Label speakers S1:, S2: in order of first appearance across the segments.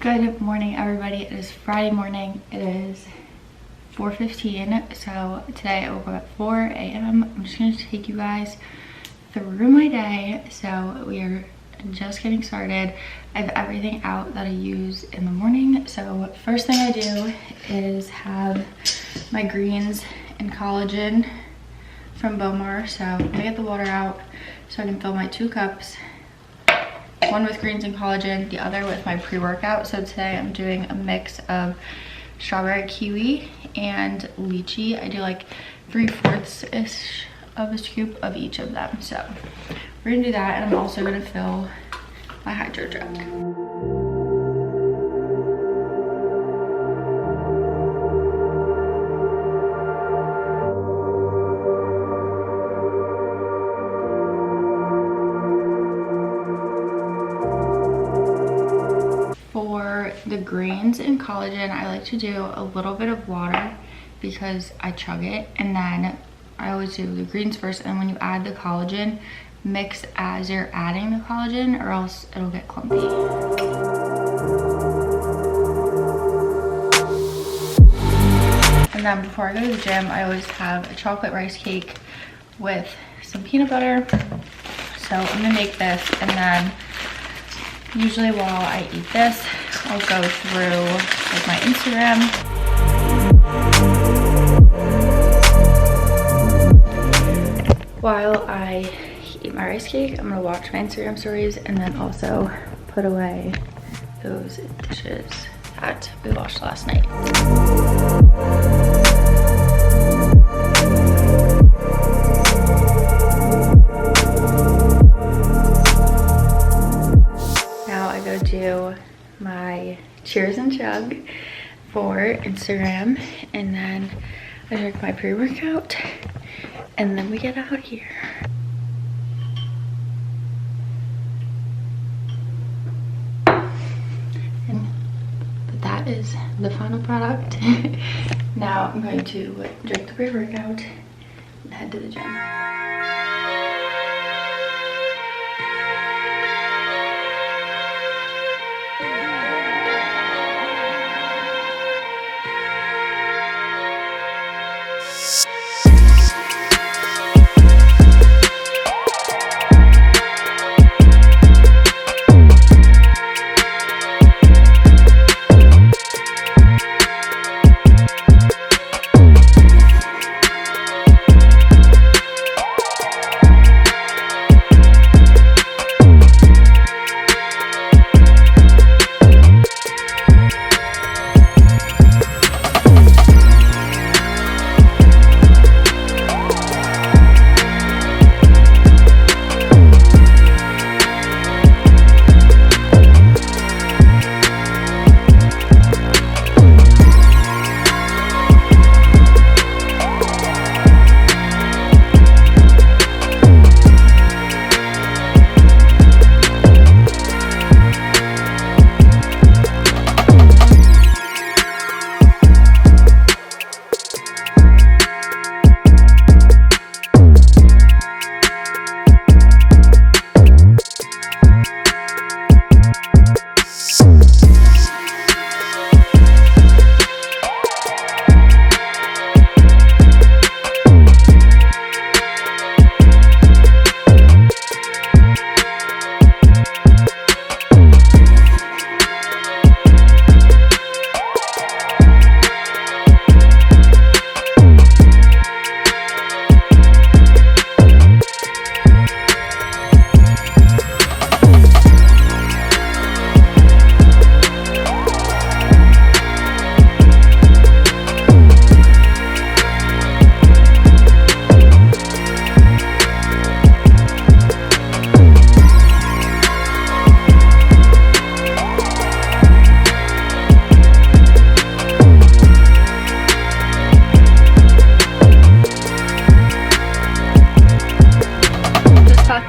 S1: Good morning, everybody. It is Friday morning. It is 4:15. So today I woke up at 4 a.m. I'm just going to take you guys through my day. So we are just getting started. I have everything out that I use in the morning. So first thing I do is have my greens and collagen from BOWMAR. So I'm gonna get the water out so I can fill my 2 cups. One with greens and collagen, the other with my pre-workout. So today I'm doing a mix of strawberry kiwi and lychee. I do like 3/4-ish of a scoop of each of them. So we're gonna do that, and I'm also gonna fill my hydro jug. For the greens and collagen, I like to do a little bit of water because I chug it, and then I always do the greens first, and when you add the collagen, mix as you're adding the collagen or else it'll get clumpy. And then before I go to the gym, I always have a chocolate rice cake with some peanut butter. So I'm gonna make this, and then usually while I eat this, I'll go through like my Instagram. While I eat my rice cake, I'm gonna watch my Instagram stories and then also put away those dishes that we washed last night. Do my cheers and chug for Instagram, and then I drink my pre-workout, and then we get out of here. And that is the final product. Now I'm going to drink the pre-workout and head to the gym.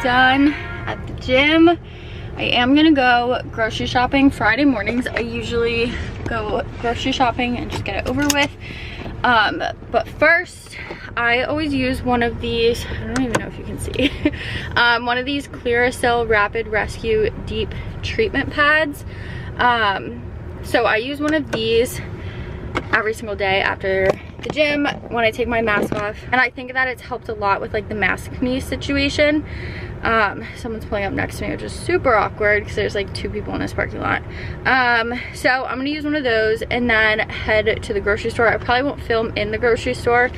S1: Done at the gym. I am gonna go grocery shopping Friday mornings. I usually go grocery shopping and just get it over with. But first, I always use one of these, I don't even know if you can see, one of these Clearasil Rapid Rescue Deep Treatment Pads. So I use one of these every single day after the gym when I take my mask off, and I think that it's helped a lot with like the mask knee situation. Someone's pulling up next to me, which is super awkward because there's like 2 people in this parking lot. So I'm gonna use one of those and then head to the grocery store. I probably won't film in the grocery store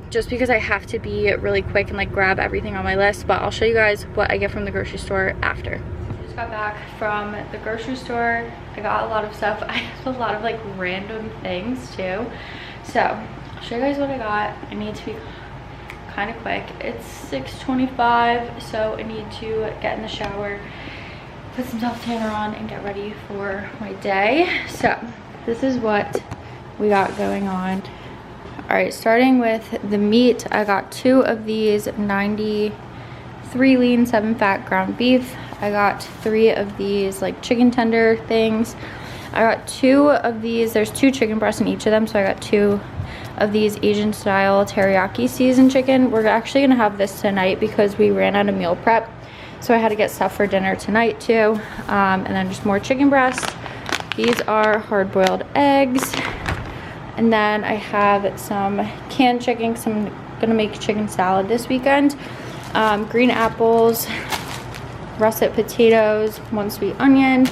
S1: just because I have to be really quick and like grab everything on my list, but I'll show you guys what I get from the grocery store after. Just got back from the grocery store. I got a lot of stuff. I have a lot of like random things too, so I'll show you guys what I got. I need to be kind of quick. It's 6:25, so I need to get in the shower, put some self-tanner on, and get ready for my day. So this is what we got going on. All right, starting with the meat, I got 2 of these 93 lean 7 fat ground beef. I got 3 of these like chicken tender things. I got 2 of these, there's 2 chicken breasts in each of them, so I got 2 of these Asian style teriyaki seasoned chicken. We're actually gonna have this tonight because we ran out of meal prep, so I had to get stuff for dinner tonight too. And then just more chicken breasts. These are hard-boiled eggs, and then I have some canned chicken because I'm gonna make chicken salad this weekend. Green apples, russet potatoes, 1 sweet onion,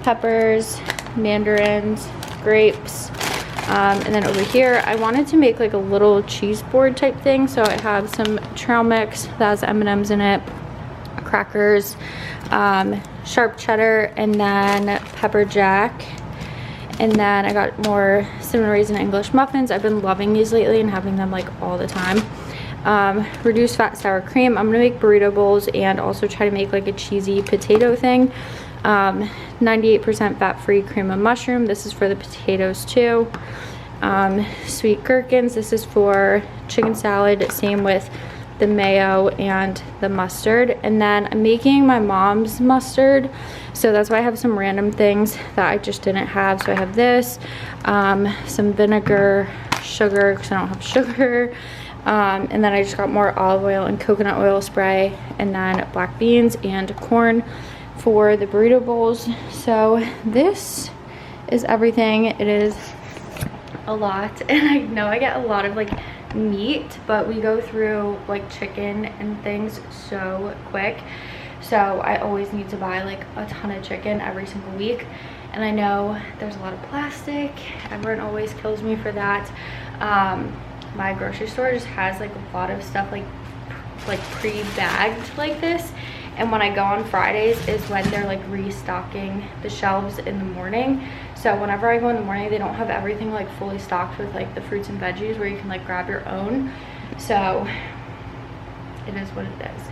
S1: peppers, mandarins, grapes. And then over here, I wanted to make like a little cheese board type thing. So I have some trail mix that has M&Ms in it, crackers, sharp cheddar, and then pepper jack. And then I got more cinnamon raisin English muffins. I've been loving these lately and having them like all the time. Reduced fat sour cream. I'm gonna make burrito bowls and also try to make like a cheesy potato thing. 98% fat-free cream of mushroom. This is for the potatoes too. Sweet gherkins. This is for chicken salad. Same with the mayo and the mustard. And then I'm making my mom's mustard, so that's why I have some random things that I just didn't have. So I have this, some vinegar, sugar because I don't have sugar, and then I just got more olive oil and coconut oil spray, and then black beans and corn for the burrito bowls. So this is everything. It is a lot, and I know I get a lot of like meat, but we go through like chicken and things so quick, so I always need to buy like a ton of chicken every single week. And I know there's a lot of plastic. Everyone always kills me for that. My grocery store just has like a lot of stuff like pre-bagged like this, and when I go on Fridays is when they're like restocking the shelves in the morning. So whenever I go in the morning, they don't have everything like fully stocked with like the fruits and veggies where you can like grab your own. So it is what it is.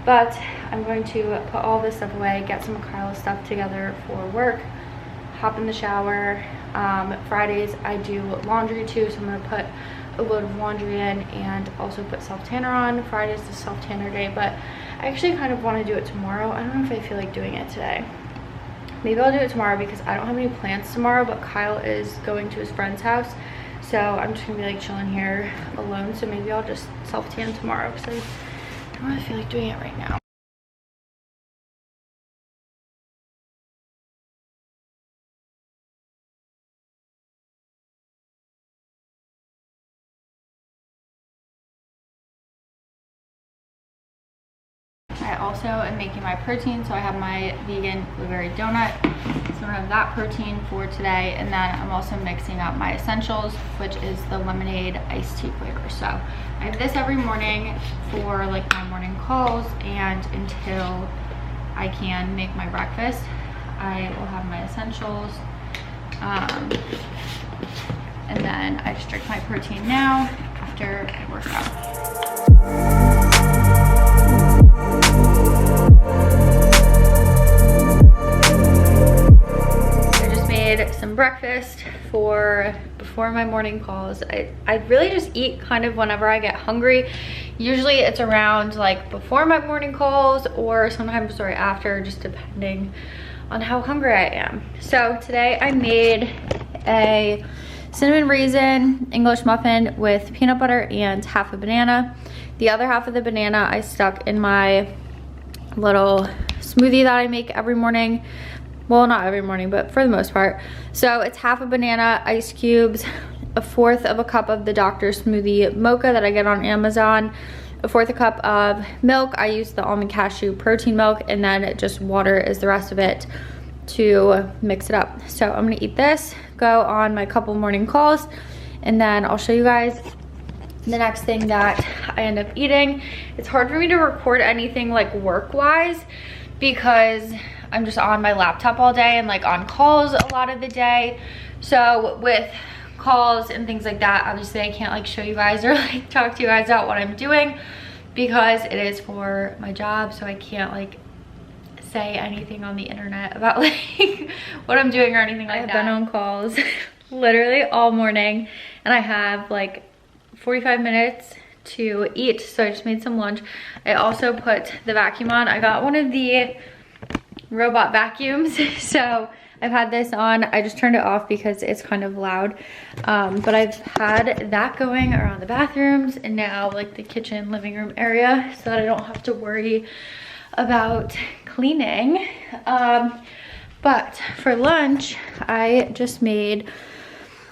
S1: But I'm going to put all this stuff away, get some of Kyla's stuff together for work, hop in the shower. Fridays I do laundry too, so I'm gonna put a load of laundry in and also put self-tanner on. Friday's the self-tanner day, but I actually kind of want to do it tomorrow. I don't know if I feel like doing it today. Maybe I'll do it tomorrow because I don't have any plans tomorrow, but Kyle is going to his friend's house, so I'm just gonna be like chilling here alone. So maybe I'll just self-tan tomorrow because I don't really feel like doing it right now. I also am making my protein, so I have my vegan blueberry donut, so I have that protein for today. And then I'm also mixing up my essentials, which is the lemonade iced tea flavor. So I have this every morning for like my morning calls, and until I can make my breakfast, I will have my essentials, and then I just drink my protein now after I work out. Some breakfast for before my morning calls. I really just eat kind of whenever I get hungry. Usually it's around like before my morning calls or sometimes right after, just depending on how hungry I am. So today I made a cinnamon raisin English muffin with peanut butter and half a banana. The other half of the banana I stuck in my little smoothie that I make every morning. well, not every morning, but for the most part. So it's half a banana, ice cubes, a fourth of a cup of the Dr. Smoothie mocha that I get on Amazon, a fourth a cup of milk. I use the almond cashew protein milk, and then just water is the rest of it to mix it up. So I'm gonna eat this, go on my couple morning calls, and then I'll show you guys the next thing that I end up eating. It's hard for me to record anything like work-wise because I'm just on my laptop all day and like on calls a lot of the day. So with calls and things like that, obviously I can't like show you guys or like talk to you guys about what I'm doing because it is for my job. So I can't like say anything on the internet about like what I'm doing or anything like that. I've been on calls literally all morning and I have like 45 minutes to eat, so I just made some lunch. I also put the vacuum on. I got one of the robot vacuums, so I've had this on. I just turned it off because it's kind of loud, but I've had that going around the bathrooms and now like the kitchen living room area so that I don't have to worry about cleaning. But for lunch I just made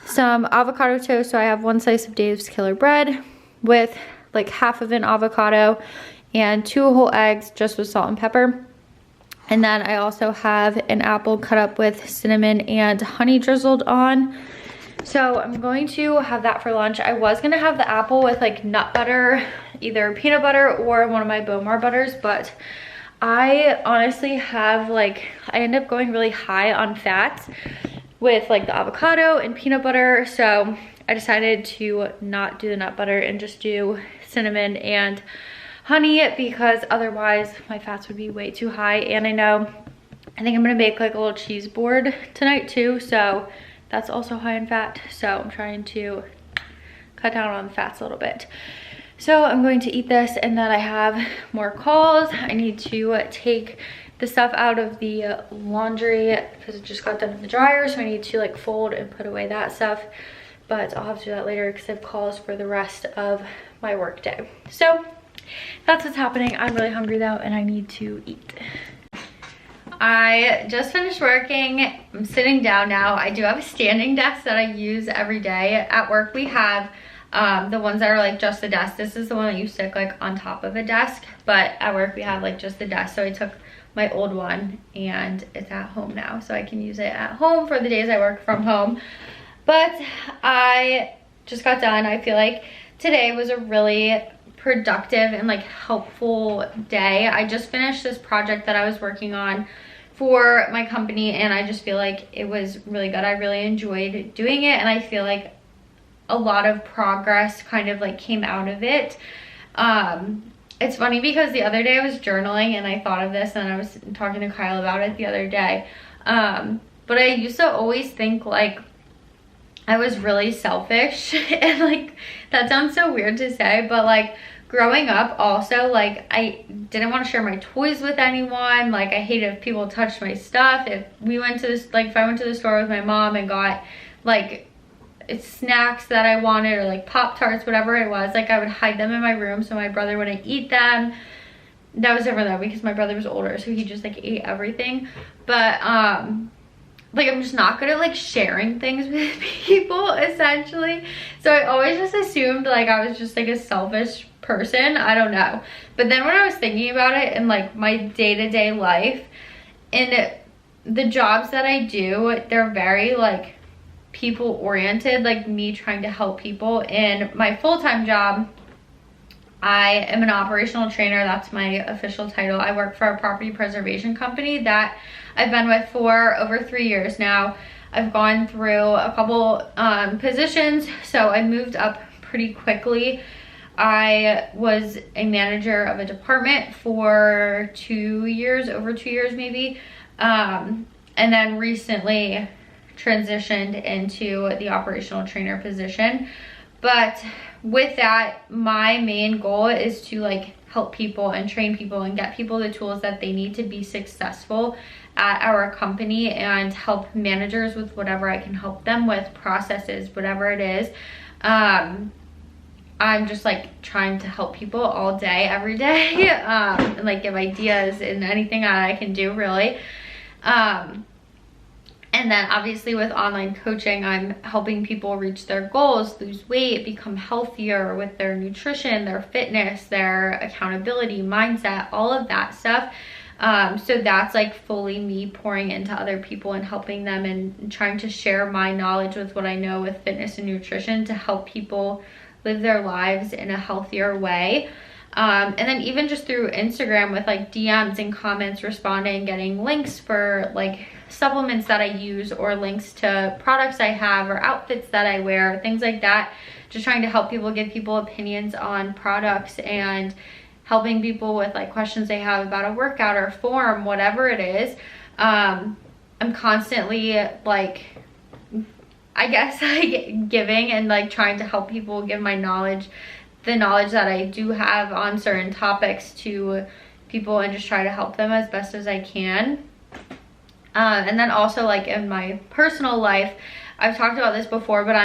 S1: some avocado toast. So I have 1 slice of Dave's Killer bread with like half of an avocado and 2 whole eggs just with salt and pepper. And then I also have an apple cut up with cinnamon and honey drizzled on. So I'm going to have that for lunch. I was gonna have the apple with like nut butter, either peanut butter or one of my BOWMAR butters, but I honestly have like, I end up going really high on fats with like the avocado and peanut butter. So I decided to not do the nut butter and just do cinnamon and honey because otherwise my fats would be way too high. And I think I'm gonna make like a little cheese board tonight too, so that's also high in fat. So I'm trying to cut down on the fats a little bit. So I'm going to eat this and then I have more calls. I need to take the stuff out of the laundry because it just got done in the dryer, so I need to like fold and put away that stuff, but I'll have to do that later because I have calls for the rest of my work day. So that's what's happening. I'm really hungry though and I need to eat. I just finished working. I'm sitting down now. I do have a standing desk that I use every day. At work we have the ones that are like just the desk. This is the one that you stick like on top of a desk, but at work we have like just the desk. So I took my old one and it's at home now, so I can use it at home for the days I work from home. But I just got done. I feel like today was a really productive and like helpful day. I just finished this project that I was working on for my company and I just feel like it was really good. I really enjoyed doing it and I feel like a lot of progress kind of like came out of it. It's funny because the other day I was journaling and I thought of this and I was talking to Kyle about it the other day. But I used to always think like I was really selfish and like that sounds so weird to say, but like growing up also like I didn't want to share my toys with anyone. Like I hated if people touched my stuff. If we went to this, like if I went to the store with my mom and got like snacks that I wanted or like Pop-Tarts, whatever it was, like I would hide them in my room so my brother wouldn't eat them. That was different though because my brother was older, so he just like ate everything. But like I'm just not good at like sharing things with people essentially, so I always just assumed like I was just like a selfish person. I don't know, but then when I was thinking about it in like my day-to-day life and the jobs that I do, they're very like people oriented, like me trying to help people. In my full-time job, I am an operational trainer. That's my official title. I work for a property preservation company that I've been with for over 3 years now. I've gone through a couple positions, so I moved up pretty quickly. I was a manager of a department for 2 years, over 2 years maybe, and then recently transitioned into the operational trainer position. But with that, my main goal is to like help people and train people and get people the tools that they need to be successful at our company and help managers with whatever I can help them with, processes, whatever it is. I'm just like trying to help people all day, every day, and like give ideas and anything that I can do really. And then obviously with online coaching, I'm helping people reach their goals, lose weight, become healthier with their nutrition, their fitness, their accountability, mindset, all of that stuff. So that's like fully me pouring into other people and helping them and trying to share my knowledge with what I know with fitness and nutrition to help people live their lives in a healthier way. And then even just through Instagram with like DMs and comments, responding, getting links for like supplements that I use or links to products I have or outfits that I wear, things like that. Just trying to help people, give people opinions on products and helping people with like questions they have about a workout or form, whatever it is. I'm constantly like, I guess like giving and like trying to help people, give my knowledge, the knowledge that I do have on certain topics to people and just try to help them as best as I can. And then also like in my personal life, I've talked about this before, but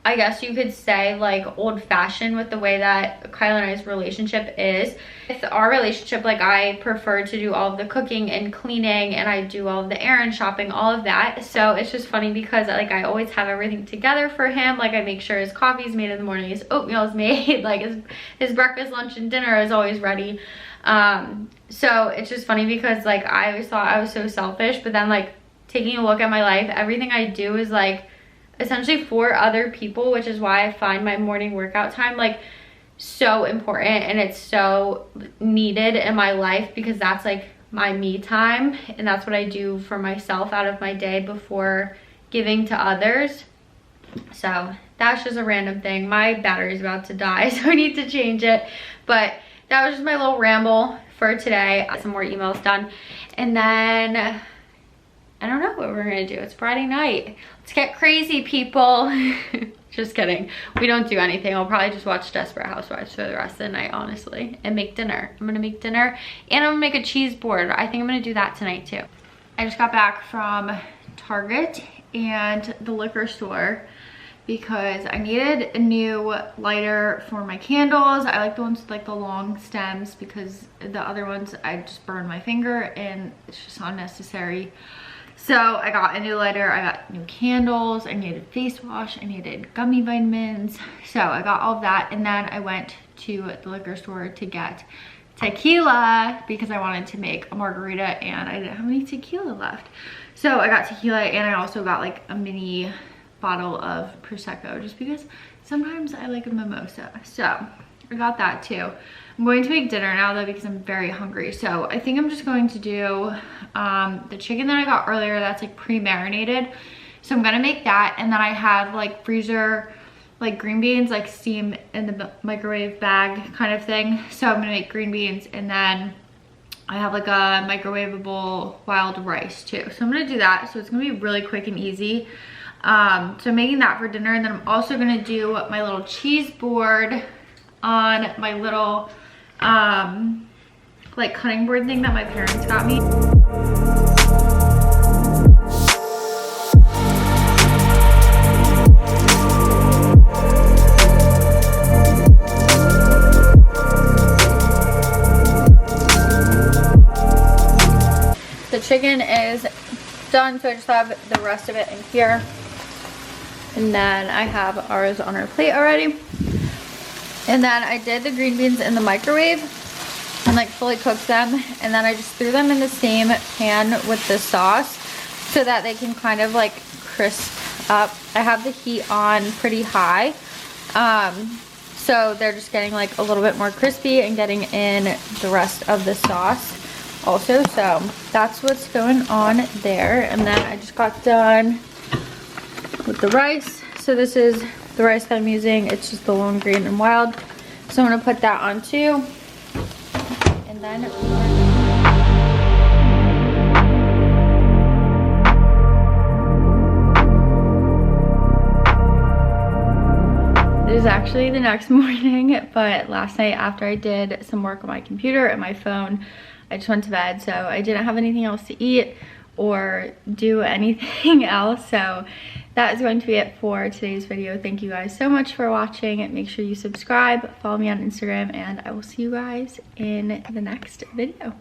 S1: I guess you could say like old-fashioned with the way that Kyle and I's relationship is. With our relationship, like I prefer to do all of the cooking and cleaning, and I do all of the errand shopping, all of that. So it's just funny because like I always have everything together for him. Like I make sure his coffee's made in the morning, his oatmeal is made, like his breakfast, lunch, and dinner is always ready. So it's just funny because like I always thought I was so selfish, but then like taking a look at my life, everything I do is like essentially for other people, which is why I find my morning workout time like so important and it's so needed in my life, because that's like my me time and that's what I do for myself out of my day before giving to others. So that's just a random thing. My battery's about to die, so I need to change it. But that was just my little ramble for today. Some more emails done, and then I don't know what we're gonna do. It's Friday night. Let's get crazy, people. Just kidding. We don't do anything. I'll probably just watch Desperate Housewives for the rest of the night, honestly, and make dinner. I'm gonna make dinner and I'm gonna make a cheese board. I think I'm gonna do that tonight too. I just got back from Target and the liquor store because I needed a new lighter for my candles. I like the ones with like the long stems because the other ones I just burn my finger and it's just unnecessary. So I got a new lighter, I got new candles, I needed face wash, I needed gummy vitamins. So I got all of that, and then I went to the liquor store to get tequila because I wanted to make a margarita and I didn't have any tequila left. So I got tequila and I also got like a mini bottle of Prosecco just because sometimes I like a mimosa. So I got that too. I'm going to make dinner now though because I'm very hungry. So I think I'm just going to do the chicken that I got earlier that's like pre-marinated. So I'm gonna make that, and then I have like freezer like green beans like steam in the microwave bag kind of thing. So I'm gonna make green beans, and then I have like a microwavable wild rice too. So I'm gonna do that. So it's gonna be really quick and easy. So I'm making that for dinner, and then I'm also gonna do my little cheese board on my little like cutting board thing that my parents got me. The chicken is done, so I just have the rest of it in here. And then I have ours on our plate already. And then I did the green beans in the microwave and like fully cooked them. And then I just threw them in the same pan with the sauce so that they can kind of like crisp up. I have the heat on pretty high. So they're just getting like a little bit more crispy and getting in the rest of the sauce also. So that's what's going on there. And then I just got done with the rice. So this is the rice that I'm using. It's just the lone green and wild. So I'm gonna put that on too. And then it is actually the next morning, but last night after I did some work on my computer and my phone, I just went to bed. So I didn't have anything else to eat or do anything else. So that is going to be it for today's video. Thank you guys so much for watching. Make sure you subscribe, follow me on Instagram, and I will see you guys in the next video.